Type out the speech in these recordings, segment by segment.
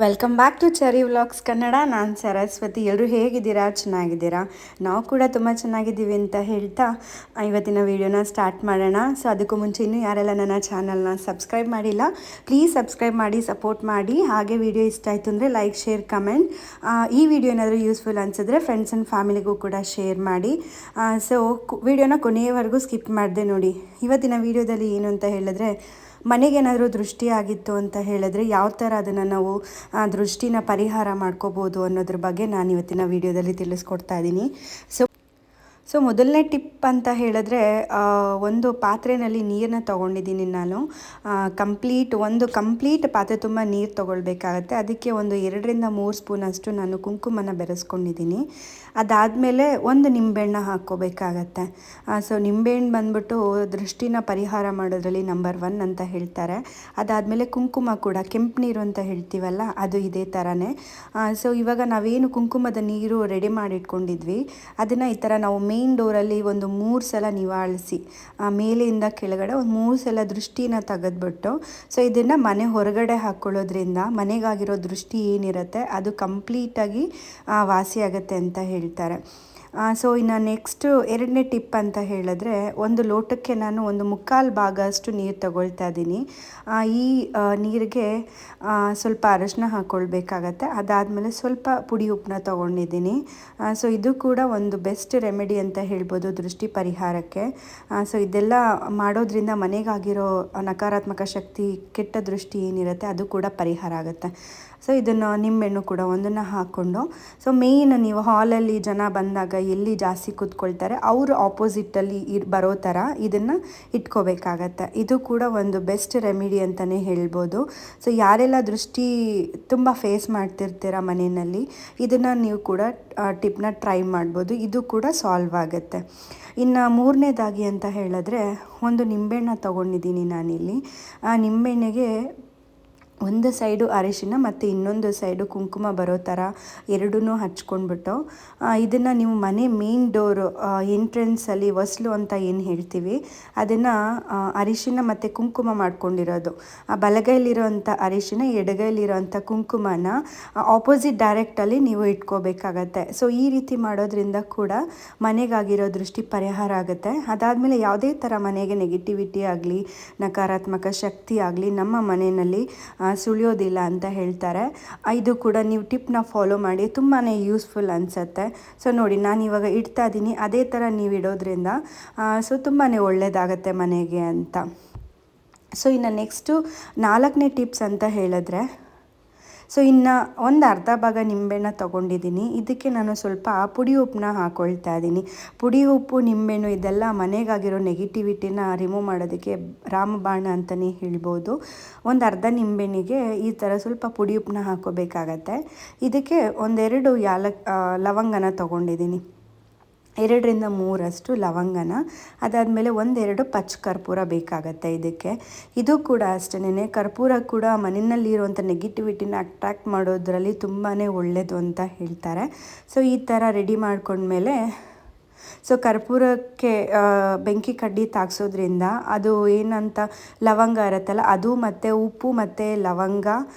Welcome back to Cherry vlogs Kannada. ನಾನು ಸರಸ್ವತಿ. ಎಲ್ಲರೂ ಹೇಗಿದ್ದೀರಾ? ಚೆನ್ನಾಗಿದ್ದೀರಾ? ನಾವು ಕೂಡ ತುಂಬ ಚೆನ್ನಾಗಿದ್ದೀವಿ ಅಂತ ಹೇಳ್ತಾ ಇವತ್ತಿನ ವೀಡಿಯೋನ ಸ್ಟಾರ್ಟ್ ಮಾಡೋಣ. ಸೊ ಅದಕ್ಕೂ ಮುಂಚೆ ಇನ್ನೂ ಯಾರೆಲ್ಲ ನನ್ನ ಚಾನಲ್ನ ಸಬ್ಸ್ಕ್ರೈಬ್ ಮಾಡಿಲ್ಲ, ಪ್ಲೀಸ್ ಸಬ್ಸ್ಕ್ರೈಬ್ ಮಾಡಿ, ಸಪೋರ್ಟ್ ಮಾಡಿ. ಹಾಗೆ ವಿಡಿಯೋ ಇಷ್ಟ ಆಯಿತು ಅಂದರೆ ಲೈಕ್, ಶೇರ್, ಕಮೆಂಟ್. ಈ ವಿಡಿಯೋ ಏನಾದರೂ ಯೂಸ್ಫುಲ್ ಅನಿಸಿದ್ರೆ ಫ್ರೆಂಡ್ಸ್ ಆ್ಯಂಡ್ ಫ್ಯಾಮಿಲಿಗೂ ಕೂಡ ಶೇರ್ ಮಾಡಿ. ಸೊ ವಿಡಿಯೋನ ಕೊನೆಯವರೆಗೂ ಸ್ಕಿಪ್ ಮಾಡಿದೆ ನೋಡಿ. ಇವತ್ತಿನ ವಿಡಿಯೋದಲ್ಲಿ ಏನು ಅಂತ ಹೇಳಿದ್ರೆ, ಮನೆಗೇನಾದರೂ ದೃಷ್ಟಿ ಆಗಿತ್ತು ಅಂತ ಹೇಳಿದ್ರೆ ಯಾವ ಥರ ಅದನ್ನು ನಾವು ದೃಷ್ಟಿನ ಪರಿಹಾರ ಮಾಡ್ಕೋಬೋದು ಅನ್ನೋದ್ರ ಬಗ್ಗೆ ನಾನು ಇವತ್ತಿನ ವಿಡಿಯೋದಲ್ಲಿ ತಿಳಿಸ್ಕೊಡ್ತಾ ಇದ್ದೀನಿ. ಸೊ ಮೊದಲನೇ ಟಿಪ್ ಅಂತ ಹೇಳಿದ್ರೆ, ಒಂದು ಪಾತ್ರೆಯಲ್ಲಿ ನೀರನ್ನ ತೊಗೊಂಡಿದ್ದೀನಿ ನಾನು. ಒಂದು ಕಂಪ್ಲೀಟ್ ಪಾತ್ರೆ ತುಂಬ ನೀರು ತೊಗೊಳ್ಬೇಕಾಗತ್ತೆ. ಅದಕ್ಕೆ ಒಂದು 2-3 ಸ್ಪೂನಷ್ಟು ನಾನು ಕುಂಕುಮನ ಬೆರೆಸ್ಕೊಂಡಿದ್ದೀನಿ. ಅದಾದಮೇಲೆ ಒಂದು ನಿಂಬೆಹಣ್ಣು ಹಾಕ್ಕೋಬೇಕಾಗತ್ತೆ. ಸೊ ನಿಂಬೆಹಣ್ಣು ಬಂದ್ಬಿಟ್ಟು ದೃಷ್ಟಿನ ಪರಿಹಾರ ಮಾಡೋದ್ರಲ್ಲಿ ನಂಬರ್ 1 ಅಂತ ಹೇಳ್ತಾರೆ. ಅದಾದಮೇಲೆ ಕುಂಕುಮ ಕೂಡ, ಕೆಂಪು ನೀರು ಅಂತ ಹೇಳ್ತೀವಲ್ಲ, ಅದು ಇದೇ ಥರನೇ. ಸೊ ಇವಾಗ ನಾವೇನು ಕುಂಕುಮದ ನೀರು ರೆಡಿ ಮಾಡಿಟ್ಕೊಂಡಿದ್ವಿ, ಅದನ್ನು ಈ ಥರ ನಾವು ಮೇನ್ ಡೋರಲ್ಲಿ ಒಂದು 3 ಸಲ ನಿವಾಳಿಸಿ, ಮೇಲೆಯಿಂದ ಕೆಳಗಡೆ ಒಂದು 3 ಸಲ ದೃಷ್ಟಿನ ತೆಗೆದ್ಬಿಟ್ಟು, ಸೊ ಇದನ್ನು ಮನೆ ಹೊರಗಡೆ ಹಾಕ್ಕೊಳ್ಳೋದ್ರಿಂದ ಮನೆಗಾಗಿರೋ ದೃಷ್ಟಿ ಏನಿರುತ್ತೆ ಅದು ಕಂಪ್ಲೀಟಾಗಿ ವಾಸಿಯಾಗತ್ತೆ ಅಂತ ಹೇಳ್ತಾರೆ. ಸೊ ಇನ್ನು ನೆಕ್ಸ್ಟು 2ನೇ ಟಿಪ್ ಅಂತ ಹೇಳಿದ್ರೆ, ಒಂದು ಲೋಟಕ್ಕೆ ನಾನು ಒಂದು 3/4 ಭಾಗ ಅಷ್ಟು ನೀರು ತಗೊಳ್ತಾ ಇದ್ದೀನಿ. ಈ ನೀರಿಗೆ ಸ್ವಲ್ಪ ಅರಶಿನ ಹಾಕ್ಕೊಳ್ಬೇಕಾಗತ್ತೆ. ಅದಾದಮೇಲೆ ಸ್ವಲ್ಪ ಪುಡಿ ಉಪ್ಪನ್ನ ತೊಗೊಂಡಿದ್ದೀನಿ. ಸೊ ಇದು ಕೂಡ ಒಂದು ಬೆಸ್ಟ್ ರೆಮಿಡಿ ಅಂತ ಹೇಳ್ಬೋದು ದೃಷ್ಟಿ ಪರಿಹಾರಕ್ಕೆ. ಸೊ ಇದೆಲ್ಲ ಮಾಡೋದ್ರಿಂದ ಮನೆಗಾಗಿರೋ ನಕಾರಾತ್ಮಕ ಶಕ್ತಿ, ಕೆಟ್ಟ ದೃಷ್ಟಿ ಏನಿರುತ್ತೆ ಅದು ಕೂಡ ಪರಿಹಾರ ಆಗುತ್ತೆ. ಸೊ ಇದನ್ನು ನಿಂಬೆಹಣ್ಣು ಕೂಡ ಒಂದನ್ನು ಹಾಕ್ಕೊಂಡು, ಸೊ ಮೇಯ್ನ್ ನೀವು ಹಾಲಲ್ಲಿ ಜನ ಬಂದಾಗ ಎಲ್ಲಿ ಜಾಸ್ತಿ ಕೂತ್ಕೊಳ್ತಾರೆ ಅವರು ಆಪೋಸಿಟ್ಟಲ್ಲಿ ಬರೋ ಥರ ಇದನ್ನು ಇಟ್ಕೋಬೇಕಾಗತ್ತೆ. ಇದು ಕೂಡ ಒಂದು ಬೆಸ್ಟ್ ರೆಮಿಡಿ ಅಂತಲೇ ಹೇಳ್ಬೋದು. ಸೊ ಯಾರೆಲ್ಲ ದೃಷ್ಟಿ ತುಂಬ ಫೇಸ್ ಮಾಡ್ತಿರ್ತೀರ ಮನೆಯಲ್ಲಿ, ಇದನ್ನು ನೀವು ಕೂಡ ಟಿಪ್ನ ಟ್ರೈ ಮಾಡ್ಬೋದು. ಇದು ಕೂಡ ಸಾಲ್ವ್ ಆಗುತ್ತೆ. ಇನ್ನು 3ನೇದಾಗಿ ಅಂತ ಹೇಳಿದ್ರೆ, ಒಂದು ನಿಂಬೆಹಣ್ಣು ತೊಗೊಂಡಿದ್ದೀನಿ ನಾನಿಲ್ಲಿ. ಆ ನಿಂಬೆಹಣ್ಣಿಗೆ ಒಂದು ಸೈಡು ಅರಿಶಿನ ಮತ್ತು ಇನ್ನೊಂದು ಸೈಡು ಕುಂಕುಮ ಬರೋ ಥರ ಎರಡೂ ಹಚ್ಕೊಂಡ್ಬಿಟ್ಟು, ಇದನ್ನು ನೀವು ಮನೆ ಮೇನ್ ಡೋರು ಎಂಟ್ರೆನ್ಸಲ್ಲಿ ಹೊಸ್ಲು ಅಂತ ಏನು ಹೇಳ್ತೀವಿ, ಅದನ್ನು ಅರಿಶಿನ ಮತ್ತು ಕುಂಕುಮ ಮಾಡ್ಕೊಂಡಿರೋದು, ಬಲಗೈಲಿರೋಂಥ ಅರಿಶಿನ, ಎಡಗೈಲಿರೋಂಥ ಕುಂಕುಮನ ಆಪೋಸಿಟ್ ಡೈರೆಕ್ಟಲ್ಲಿ ನೀವು ಇಟ್ಕೋಬೇಕಾಗತ್ತೆ. ಸೊ ಈ ರೀತಿ ಮಾಡೋದ್ರಿಂದ ಕೂಡ ಮನೆಗಾಗಿರೋ ದೃಷ್ಟಿ ಪರಿಹಾರ ಆಗುತ್ತೆ. ಅದಾದಮೇಲೆ ಯಾವುದೇ ಥರ ಮನೆಗೆ ನೆಗೆಟಿವಿಟಿ ಆಗಲಿ, ನಕಾರಾತ್ಮಕ ಶಕ್ತಿ ಆಗಲಿ ನಮ್ಮ ಮನೆಯಲ್ಲಿ ಸುಳಿಯೋದಿಲ್ಲ ಅಂತ ಹೇಳ್ತಾರೆ. ಇದು ಕೂಡ ನೀವು ಟಿಪ್ನ ಫಾಲೋ ಮಾಡಿ, ತುಂಬಾ ಯೂಸ್ಫುಲ್ ಅನಿಸುತ್ತೆ. ಸೊ ನೋಡಿ, ನಾನು ಇವಾಗ ಇಡ್ತಾ ಇದ್ದೀನಿ, ಅದೇ ಥರ ನೀವು ಇಡೋದ್ರಿಂದ ಸೊ ತುಂಬಾ ಒಳ್ಳೆಯದಾಗತ್ತೆ ಮನೆಗೆ ಅಂತ. ಸೊ ಇನ್ನು ನೆಕ್ಸ್ಟು 4ನೇ ಟಿಪ್ಸ್ ಅಂತ ಹೇಳಿದ್ರೆ, ಸೊ ಇನ್ನು ಒಂದು ಅರ್ಧ ಭಾಗ ನಿಂಬೆಹಣ್ಣು ತೊಗೊಂಡಿದ್ದೀನಿ. ಇದಕ್ಕೆ ನಾನು ಸ್ವಲ್ಪ ಪುಡಿ ಉಪ್ಪನ್ನ ಹಾಕ್ಕೊಳ್ತಾ ಇದ್ದೀನಿ. ಪುಡಿ ಉಪ್ಪು, ನಿಂಬೆಹಣ್ಣು ಇದೆಲ್ಲ ಮನೆಗಾಗಿರೋ ನೆಗೆಟಿವಿಟಿನ ರಿಮೂವ್ ಮಾಡೋದಕ್ಕೆ ರಾಮಬಾಣ ಅಂತಲೇ ಹೇಳ್ಬೋದು. ಒಂದು ಅರ್ಧ ನಿಂಬೆಹಣ್ಣಿಗೆ ಈ ಥರ ಸ್ವಲ್ಪ ಪುಡಿ ಉಪ್ಪನ್ನ ಹಾಕ್ಕೋಬೇಕಾಗತ್ತೆ. ಇದಕ್ಕೆ 1-2 ಲವಂಗನ ತೊಗೊಂಡಿದ್ದೀನಿ, 2-3 ಲವಂಗನ. ಅದಾದಮೇಲೆ 1-2 ಪಚ್ಚ ಕರ್ಪೂರ ಬೇಕಾಗತ್ತೆ ಇದಕ್ಕೆ. ಇದು ಕೂಡ ಅಷ್ಟೇ, ಕರ್ಪೂರ ಕೂಡ ಮನೆಯಲ್ಲಿರುವಂಥ ನೆಗೆಟಿವಿಟಿನ ಅಟ್ರಾಕ್ಟ್ ಮಾಡೋದ್ರಲ್ಲಿ ತುಂಬಾ ಒಳ್ಳೆಯದು ಅಂತ ಹೇಳ್ತಾರೆ. ಸೊ ಈ ಥರ ರೆಡಿ ಮಾಡ್ಕೊಂಡ್ಮೇಲೆ, ಸೊ ಕರ್ಪೂರಕ್ಕೆ ಬೆಂಕಿ ಕಡ್ಡಿ ತಾಗಿಸೋದ್ರಿಂದ ಅದು ಏನಂತ ಲವಂಗ ಇರುತ್ತಲ್ಲ ಅದು, ಮತ್ತು ಉಪ್ಪು ಮತ್ತು ಲವಂಗ,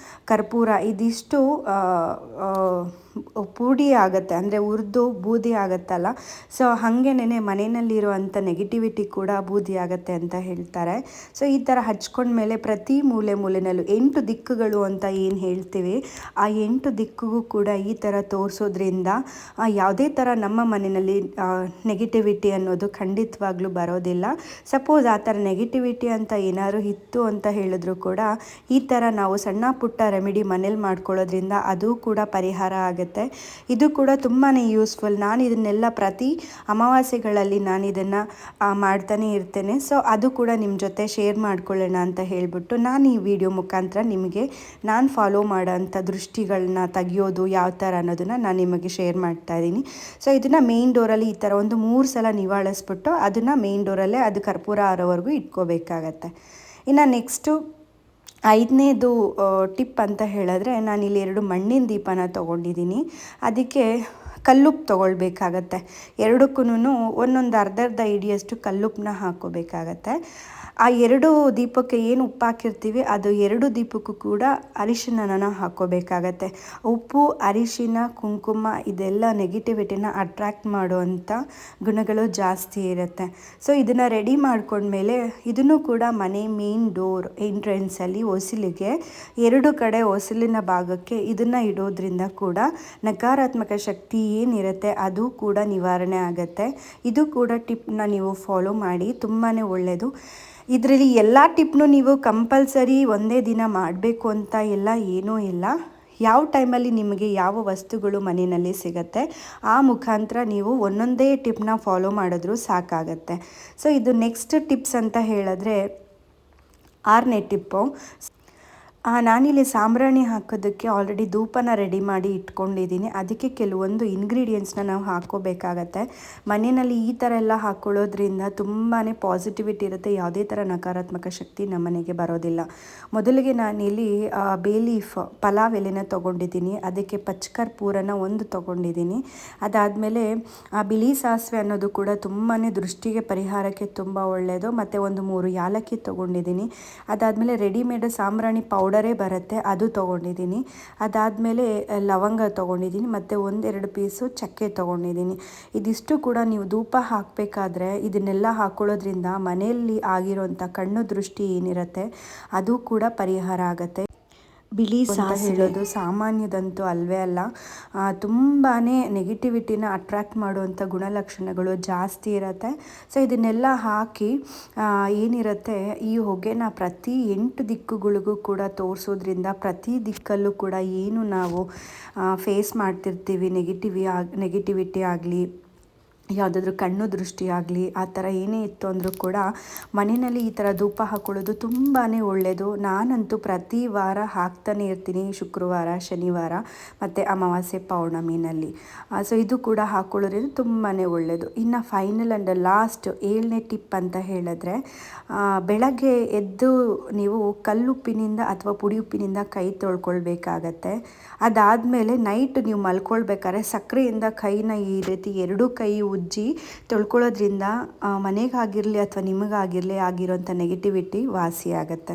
ಕರ್ಪೂರ ಇದಿಷ್ಟು ಪುಡಿ ಆಗುತ್ತೆ, ಅಂದರೆ ಹುರಿದು ಬೂದಿ ಆಗುತ್ತಲ್ಲ. ಸೊ ಹಾಗೇನೆ ಮನೆಯಲ್ಲಿರುವಂಥ ನೆಗೆಟಿವಿಟಿ ಕೂಡ ಬೂದಿ ಆಗುತ್ತೆ ಅಂತ ಹೇಳ್ತಾರೆ. ಸೊ ಈ ಥರ ಹಚ್ಕೊಂಡ್ಮೇಲೆ ಪ್ರತಿ ಮೂಲೆನಲ್ಲೂ 8 ದಿಕ್ಕುಗಳು ಅಂತ ಏನು ಹೇಳ್ತೀವಿ, ಆ 8 ದಿಕ್ಕಿಗೂ ಕೂಡ ಈ ಥರ ತೋರಿಸೋದ್ರಿಂದ ಯಾವುದೇ ಥರ ನಮ್ಮ ಮನೆಯಲ್ಲಿ ನೆಗೆಟಿವಿಟಿ ಅನ್ನೋದು ಖಂಡಿತವಾಗ್ಲೂ ಬರೋದಿಲ್ಲ. ಸಪೋಸ್ ಆ ಥರ ನೆಗೆಟಿವಿಟಿ ಅಂತ ಏನಾದ್ರು ಇತ್ತು ಅಂತ ಹೇಳಿದ್ರು ಕೂಡ ಈ ಥರ ನಾವು ಸಣ್ಣ ಪುಟ್ಟ ರೆಮಿಡಿ ಮನೇಲಿ ಮಾಡ್ಕೊಳ್ಳೋದ್ರಿಂದ ಅದು ಕೂಡ ಪರಿಹಾರ ಆಗುತ್ತೆ. ಇದು ಕೂಡ ತುಂಬಾ ಯೂಸ್ಫುಲ್. ನಾನು ಇದನ್ನೆಲ್ಲ ಪ್ರತಿ ಅಮಾವಾಸ್ಯೆಗಳಲ್ಲಿ ನಾನು ಇದನ್ನು ಮಾಡ್ತಾನೆ ಇರ್ತೇನೆ. ಸೊ ಅದು ಕೂಡ ನಿಮ್ಮ ಜೊತೆ ಶೇರ್ ಮಾಡ್ಕೊಳ್ಳೋಣ ಅಂತ ಹೇಳ್ಬಿಟ್ಟು ನಾನು ಈ ವಿಡಿಯೋ ಮುಖಾಂತರ ನಿಮಗೆ ನಾನು ಫಾಲೋ ಮಾಡೋಂಥ ದೃಷ್ಟಿಗಳನ್ನ ತೆಗಿಯೋದು ಯಾವ ಥರ ಅನ್ನೋದನ್ನು ನಾನು ನಿಮಗೆ ಶೇರ್ ಮಾಡ್ತಾ ಇದ್ದೀನಿ. ಸೊ ಇದನ್ನು ಮೇನ್ ಡೋರಲ್ಲಿ ಈ ಥರ ಒಂದು 3 ಸಲ ನಿವಾಳಿಸ್ಬಿಟ್ಟು ಅದನ್ನು ಮೇನ್ ಡೋರಲ್ಲೇ ಅದು ಕರ್ಪೂರ ಆರೋವರೆಗೂ ಇಟ್ಕೋಬೇಕಾಗತ್ತೆ. ಇನ್ನು ನೆಕ್ಸ್ಟು 5ನೇದು ಟಿಪ್ ಅಂತ ಹೇಳಿದ್ರೆ, ನಾನಿಲ್ಲಿ 2 ಮಣ್ಣಿನ ದೀಪನ ತೊಗೊಂಡಿದ್ದೀನಿ. ಅದಕ್ಕೆ ಕಲ್ಲುಪ್ಪು ತೊಗೊಳ್ಬೇಕಾಗತ್ತೆ. ಎರಡಕ್ಕೂ ಒಂದೊಂದು ಅರ್ಧ ಹಿಡಿಯಷ್ಟು ಕಲ್ಲುಪ್ಪನ್ನ ಹಾಕ್ಕೋಬೇಕಾಗತ್ತೆ. ಆ 2 ದೀಪಕ್ಕೆ ಏನು ಉಪ್ಪು ಹಾಕಿರ್ತೀವಿ ಅದು 2 ದೀಪಕ್ಕೂ ಕೂಡ ಅರಿಶಿಣನ ಹಾಕ್ಕೋಬೇಕಾಗತ್ತೆ. ಉಪ್ಪು, ಅರಿಶಿಣ, ಕುಂಕುಮ ಇದೆಲ್ಲ ನೆಗೆಟಿವಿಟಿನ ಅಟ್ರ್ಯಾಕ್ಟ್ ಮಾಡುವಂಥ ಗುಣಗಳು ಜಾಸ್ತಿ ಇರುತ್ತೆ. ಸೊ ಇದನ್ನು ರೆಡಿ ಮಾಡ್ಕೊಂಡ್ಮೇಲೆ ಇದನ್ನು ಕೂಡ ಮನೆ ಮೇನ್ ಡೋರ್ ಎಂಟ್ರೆನ್ಸಲ್ಲಿ ಹೊಸಲಿಗೆ 2 ಕಡೆ ಹೊಸಲಿನ ಭಾಗಕ್ಕೆ ಇದನ್ನು ಇಡೋದ್ರಿಂದ ಕೂಡ ನಕಾರಾತ್ಮಕ ಶಕ್ತಿ ಏನಿರುತ್ತೆ ಅದು ಕೂಡ ನಿವಾರಣೆ ಆಗುತ್ತೆ. ಇದು ಕೂಡ ಟಿಪ್ನ ನೀವು ಫಾಲೋ ಮಾಡಿ, ತುಂಬಾ ಒಳ್ಳೆಯದು. ಇದರಲ್ಲಿ ಎಲ್ಲ ಟಿಪ್ನು ನೀವು ಕಂಪಲ್ಸರಿ ಒಂದೇ ದಿನ ಮಾಡಬೇಕು ಅಂತ ಎಲ್ಲ ಏನೂ ಇಲ್ಲ. ಯಾವ ಟೈಮಲ್ಲಿ ನಿಮಗೆ ಯಾವ ವಸ್ತುಗಳು ಮನೆಯಲ್ಲಿ ಸಿಗುತ್ತೆ ಆ ಮುಖಾಂತರ ನೀವು ಒಂದೊಂದೇ ಟಿಪ್ನ ಫಾಲೋ ಮಾಡಿದ್ರೂ ಸಾಕಾಗತ್ತೆ. ಸೊ ಇದು ನೆಕ್ಸ್ಟ್ ಟಿಪ್ಸ್ ಅಂತ ಹೇಳಿದ್ರೆ 6ನೇ ಟಿಪ್ಪು. ನಾನಿಲ್ಲಿ ಸಾಂಬ್ರಾಣಿ ಹಾಕೋದಕ್ಕೆ ಆಲ್ರೆಡಿ ಧೂಪನ ರೆಡಿ ಮಾಡಿ ಇಟ್ಕೊಂಡಿದ್ದೀನಿ. ಅದಕ್ಕೆ ಕೆಲವೊಂದು ಇಂಗ್ರೀಡಿಯೆಂಟ್ಸ್ನ ನಾವು ಹಾಕ್ಕೋಬೇಕಾಗತ್ತೆ. ಮನೆಯಲ್ಲಿ ಈ ಥರ ಎಲ್ಲ ಹಾಕ್ಕೊಳ್ಳೋದ್ರಿಂದ ತುಂಬಾ ಪಾಸಿಟಿವಿಟಿ ಇರುತ್ತೆ, ಯಾವುದೇ ಥರ ನಕಾರಾತ್ಮಕ ಶಕ್ತಿ ನಮ್ಮ ಮನೆಗೆ ಬರೋದಿಲ್ಲ. ಮೊದಲಿಗೆ ನಾನಿಲ್ಲಿ ಬೇ ಲೀಫ್ ಪಲಾವ್ ಎಲೆನ ತೊಗೊಂಡಿದ್ದೀನಿ, ಅದಕ್ಕೆ ಪಚ್ಕರ್ಪೂರನ 1 ತೊಗೊಂಡಿದ್ದೀನಿ. ಅದಾದಮೇಲೆ ಬಿಳಿ ಸಾಸಿವೆ ಅನ್ನೋದು ಕೂಡ ತುಂಬಾ ದೃಷ್ಟಿಗೆ ಪರಿಹಾರಕ್ಕೆ ತುಂಬ ಒಳ್ಳೆಯದು. ಮತ್ತು 3 ಯಾಲಕ್ಕಿ ತೊಗೊಂಡಿದ್ದೀನಿ. ಅದಾದಮೇಲೆ ರೆಡಿಮೇಡ್ ಸಾಂಬ್ರಾಣಿ ಪೌಡರೇ ಬರುತ್ತೆ, ಅದು ತೊಗೊಂಡಿದ್ದೀನಿ. ಅದಾದಮೇಲೆ ಲವಂಗ ತೊಗೊಂಡಿದ್ದೀನಿ ಮತ್ತು 1-2 ಪೀಸು ಚಕ್ಕೆ ತೊಗೊಂಡಿದ್ದೀನಿ. ಇದಿಷ್ಟು ಕೂಡ ನೀವು ಧೂಪ ಹಾಕಬೇಕಾದ್ರೆ ಇದನ್ನೆಲ್ಲ ಹಾಕ್ಕೊಳ್ಳೋದ್ರಿಂದ ಮನೆಯಲ್ಲಿ ಆಗಿರೋಂಥ ಕಣ್ಣು ದೃಷ್ಟಿ ಏನಿರುತ್ತೆ ಅದು ಕೂಡ ಪರಿಹಾರ ಆಗುತ್ತೆ. ಬಿಳಿ ಸಾಸಿವೆ ಹೇಳೋದು ಸಾಮಾನ್ಯದಂತೂ ಅಲ್ವೇ ಅಲ್ಲ, ತುಂಬಾ ನೆಗೆಟಿವಿಟಿನ ಅಟ್ರ್ಯಾಕ್ಟ್ ಮಾಡುವಂಥ ಗುಣಲಕ್ಷಣಗಳು ಜಾಸ್ತಿ ಇರುತ್ತೆ. ಸೊ ಇದನ್ನೆಲ್ಲ ಹಾಕಿ ಏನಿರುತ್ತೆ ಈ ಹೊಗೆನ ಪ್ರತಿ 8 ದಿಕ್ಕುಗಳಿಗೂ ಕೂಡ ತೋರಿಸೋದ್ರಿಂದ ಪ್ರತಿ ದಿಕ್ಕಲ್ಲೂ ಕೂಡ ಏನು ನಾವು ಫೇಸ್ ಮಾಡ್ತಿರ್ತೀವಿ, ನೆಗೆಟಿವಿಟಿ ಆಗಲಿ, ಯಾವುದಾದ್ರೂ ಕಣ್ಣು ದೃಷ್ಟಿ ಆಗಲಿ, ಆ ಥರ ಏನೇ ಇತ್ತು ಅಂದರೂ ಕೂಡ ಮನೆಯಲ್ಲಿ ಈ ಥರ ಧೂಪ ಹಾಕ್ಕೊಳ್ಳೋದು ತುಂಬಾ ಒಳ್ಳೆಯದು. ನಾನಂತೂ ಪ್ರತಿ ವಾರ ಹಾಕ್ತಾನೆ ಇರ್ತೀನಿ, ಶುಕ್ರವಾರ, ಶನಿವಾರ ಮತ್ತು ಅಮಾವಾಸ್ಯೆ, ಪೌರ್ಣಮಿನಲ್ಲಿ. ಸೊ ಇದು ಕೂಡ ಹಾಕ್ಕೊಳ್ಳೋದ್ರಿಂದ ತುಂಬಾ ಒಳ್ಳೆಯದು. ಇನ್ನು ಫೈನಲ್ ಆ್ಯಂಡ್ ಲಾಸ್ಟ್ 7ನೇ ಟಿಪ್ ಅಂತ ಹೇಳಿದ್ರೆ, ಬೆಳಗ್ಗೆ ಎದ್ದು ನೀವು ಕಲ್ಲುಪ್ಪಿನಿಂದ ಅಥವಾ ಪುಡಿ ಉಪ್ಪಿನಿಂದ ಕೈ ತೊಳ್ಕೊಳ್ಬೇಕಾಗತ್ತೆ. ಅದಾದಮೇಲೆ ನೈಟ್ ನೀವು ಮಲ್ಕೊಳ್ಬೇಕಾದ್ರೆ ಸಕ್ಕರೆಯಿಂದ ಕೈನ ಈ ರೀತಿ 2 ಕೈ ಉಜ್ಜಿ ತೊಳ್ಕೊಳ್ಳೋದ್ರಿಂದ ಮನೆಗಾಗಿರಲಿ ಅಥವಾ ನಿಮಗಾಗಿರಲಿ ಆಗಿರೋಂಥ ನೆಗೆಟಿವಿಟಿ ವಾಸಿ ಆಗುತ್ತೆ.